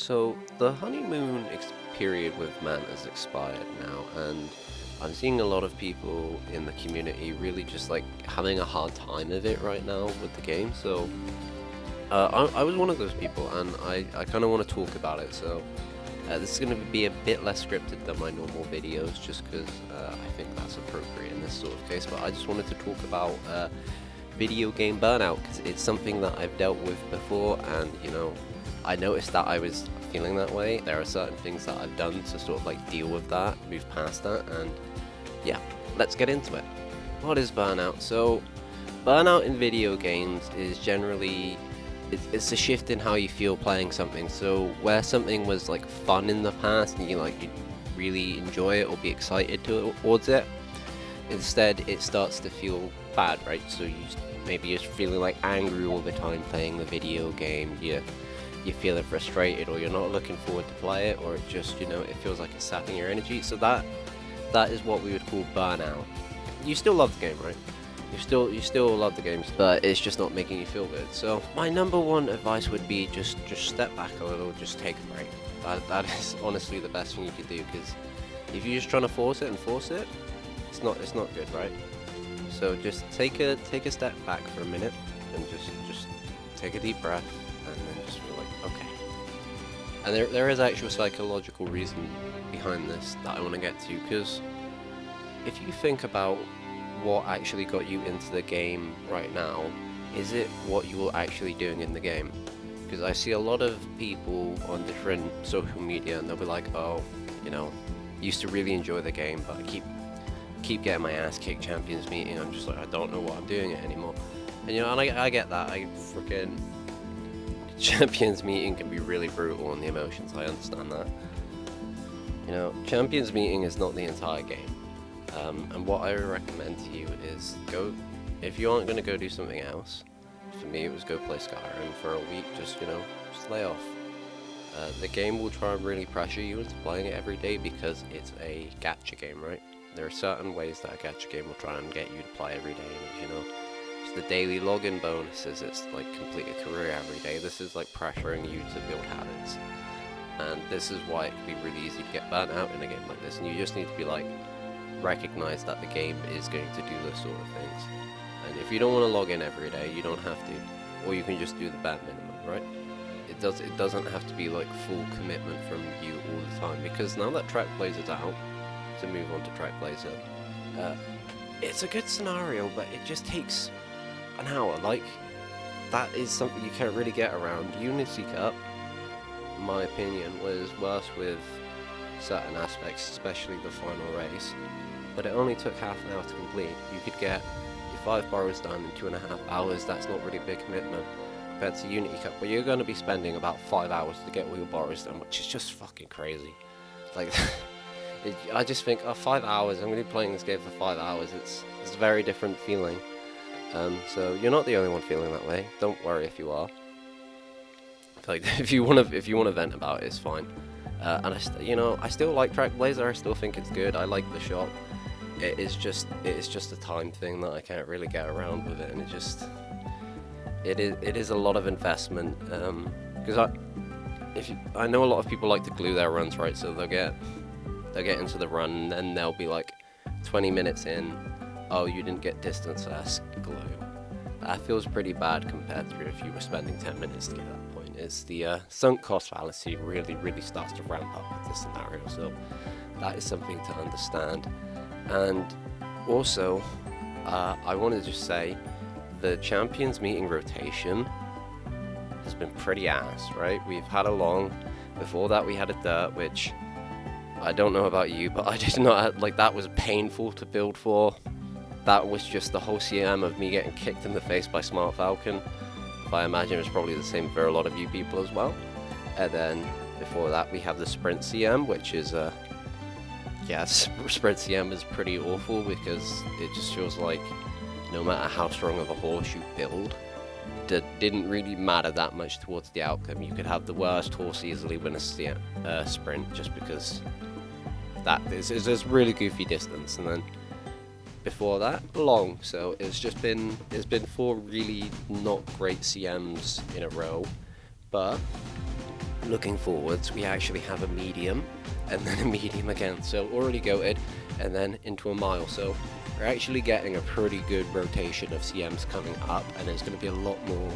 So the honeymoon period with MANT has expired now, and I'm seeing a lot of people in the community really just like having a hard time of it right now with the game. So I was one of those people, and I kind of want to talk about it. So this is going to be a bit less scripted than my normal videos, just because I think that's appropriate in this sort of case. But I just wanted to talk about video game burnout, because it's something that I've dealt with before, and I noticed that I was feeling that way. There are certain things that I've done to sort of like deal with that, move past that, and yeah, let's get into it. What is burnout? So burnout in video games is generally it's a shift in how you feel playing something. So where something was like fun in the past and you really enjoy it or be excited towards it, instead it starts to feel bad, right? So maybe you're feeling like angry all the time playing the video game, you're feeling frustrated, or you're not looking forward to play it, or it just it feels like it's sapping your energy. So that is what we would call burnout. You still love the game, right? You still love the games, but it's just not making you feel good. So my number one advice would be just step back a little, just take a break. That is honestly the best thing you could do, because if you're just trying to force it, it's not good, right? So just take a step back for a minute and just take a deep breath, and then just feel like, okay. And there is actual psychological reason behind this that I want to get to, because if you think about what actually got you into the game right now, is it what you're actually doing in the game? Because I see a lot of people on different social media, and they'll be like, oh, used to really enjoy the game, but I keep getting my ass kicked Champions Meeting. I'm just like, I don't know what I'm doing it anymore. And and I get that. I freaking Champions Meeting can be really brutal on the emotions. I understand that. Champions Meeting is not the entire game. And what I would recommend to you is if you aren't going to go do something else, for me it was go play Skyrim for a week, just lay off. The game will try and really pressure you into playing it every day, because it's a gacha game, right? There are certain ways that a gacha game will try and get you to play every day, and it's the daily login bonuses, it's like complete a career every day. This is like pressuring you to build habits, and this is why it can be really easy to get burnt out in a game like this, and you just need to be like, recognize that the game is going to do those sort of things. And if you don't want to log in every day, you don't have to, or you can just do the bare minimum, right? It doesn't have to be like full commitment from you all the time, because now that Trackblazer's out, to move on to Trackblazer, it's a good scenario, but it just takes an hour. Like, that is something you can't really get around. Unity Cup, in my opinion, was worse with certain aspects, especially the final race, but it only took half an hour to complete. You could get your 5 boroughs done in 2.5 hours. That's not really a big commitment compared to Unity Cup, where you're going to be spending about 5 hours to get all your boroughs done, which is just fucking crazy. Like, I just think, 5 hours, I'm going to be playing this game for 5 hours. It's a very different feeling. So you're not the only one feeling that way. Don't worry if you are. Like, if you want to vent about it, it's fine. And I still like Trackblazer. I still think it's good. I like the shop. It is just a time thing that I can't really get around with it, and it is a lot of investment. Because I know a lot of people like to glue their runs, right? So they'll get into the run, and then they'll be like 20 minutes in, oh, you didn't get distance S, glue. That feels pretty bad compared to if you were spending 10 minutes to get to that point. It's the sunk cost fallacy really starts to ramp up with this scenario, so that is something to understand. And also, I want to just say, the Champions Meeting rotation has been pretty ass, right? We've had a long, before that we had a dirt, which I don't know about you, but I did not, like, that was painful to build for. That was just the whole CM of me getting kicked in the face by Smart Falcon. I imagine it's probably the same for a lot of you people as well. And then before that we have the Sprint CM, which is Sprint CM is pretty awful, because it just feels like no matter how strong of a horse you build, it didn't really matter that much towards the outcome. You could have the worst horse easily win a sprint, just because that is really goofy distance. And then before that, long. So it's been 4 really not great CMs in a row, but looking forwards, we actually have a medium, and then a medium again, so already goated, and then into a mile, so we're actually getting a pretty good rotation of CMs coming up, and it's going to be a lot more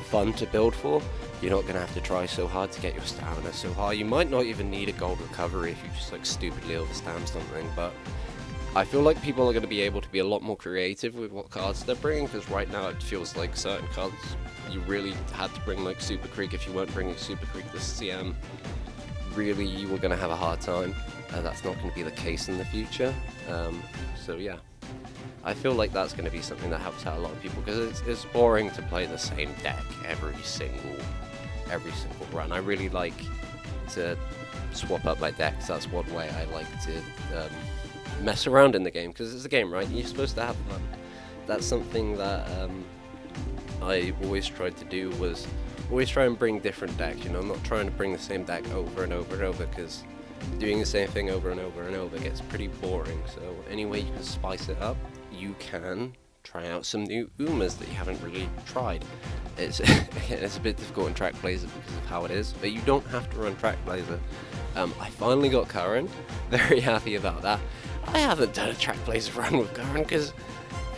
fun to build for. You're not going to have to try so hard to get your stamina so high. You might not even need a gold recovery if you just like stupidly overstam something, but I feel like people are going to be able to be a lot more creative with what cards they're bringing, because right now it feels like certain cards you really had to bring, like Super Creek. If you weren't bringing Super Creek this CM, really you were going to have a hard time. That's not going to be the case in the future. So yeah, I feel like that's going to be something that helps out a lot of people, because it's boring to play the same deck every single run. I really like to swap up my decks. That's one way I like to mess around in the game, because it's a game, right? You're supposed to have fun. That's something that I always tried to do, was always try and bring different decks, you know, not trying to bring the same deck over and over and over, because doing the same thing over and over and over gets pretty boring. So any way you can spice it up, you can try out some new Umas that you haven't really tried. It's it's a bit difficult in Trackblazer because of how it is, but you don't have to run Trackblazer. I finally got current, very happy about that. I haven't done a Trackblazer run with current because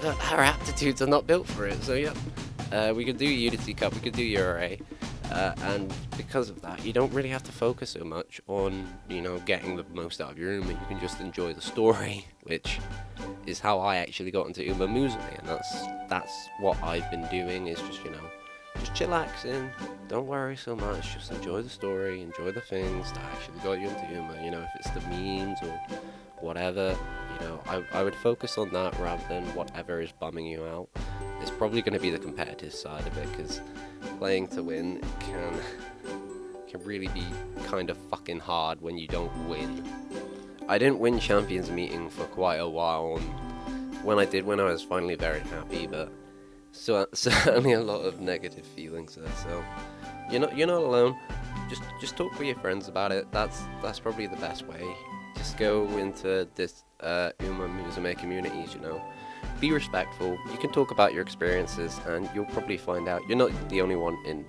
our aptitudes are not built for it, so yeah. We could do Unity Cup, we could do Euro, and because of that, you don't really have to focus so much on, you know, getting the most out of your Uma. You can just enjoy the story, which is how I actually got into Umamusume, and that's what I've been doing, is just, you know, just chillaxing, don't worry so much, just enjoy the story, enjoy the things that actually got you into Uma. You know, if it's the memes or whatever, you know, I would focus on that rather than whatever is bumming you out. It's probably going to be the competitive side of it, because playing to win can really be kind of fucking hard when you don't win. I didn't win Champions Meeting for quite a while, and when I did win, I was finally very happy, but certainly a lot of negative feelings there. So you're not alone. Just talk with your friends about it. That's probably the best way. Just go into this Umamusume communities, you know. Be respectful. You can talk about your experiences, and you'll probably find out you're not the only one in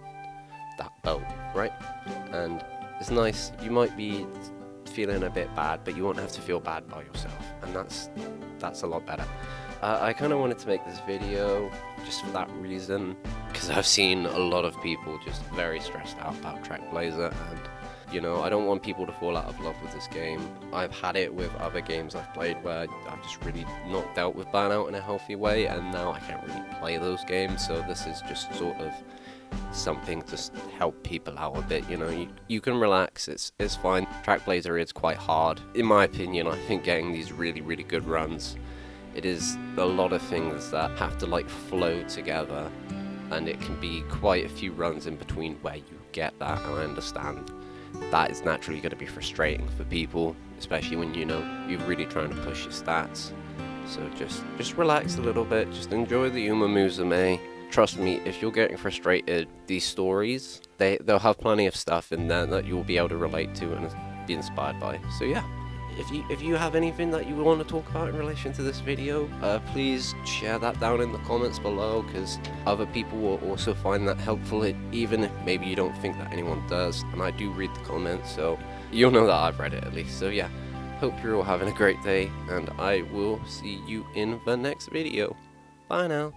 that boat, right? And it's nice. You might be feeling a bit bad, but you won't have to feel bad by yourself, and that's a lot better. I kind of wanted to make this video just for that reason, because I've seen a lot of people just very stressed out about Trackblazer, and you know, I don't want people to fall out of love with this game. I've had it with other games I've played where I've just really not dealt with Burnout in a healthy way, and now I can't really play those games, so this is just sort of something to help people out a bit. You know, you can relax, it's fine. Trackblazer is quite hard. In my opinion, I think getting these really, really good runs, it is a lot of things that have to like flow together, and it can be quite a few runs in between where you get that, and I understand that is naturally going to be frustrating for people, especially when, you know, you're really trying to push your stats. So just relax a little bit, just enjoy the Umamusume. Trust me, if you're getting frustrated, these stories, they'll have plenty of stuff in there that you'll be able to relate to and be inspired by. So yeah, if you have anything that you want to talk about in relation to this video, please share that down in the comments below, because other people will also find that helpful, even if maybe you don't think that anyone does. And I do read the comments, so you'll know that I've read it at least. So yeah, hope you're all having a great day, and I will see you in the next video. Bye now.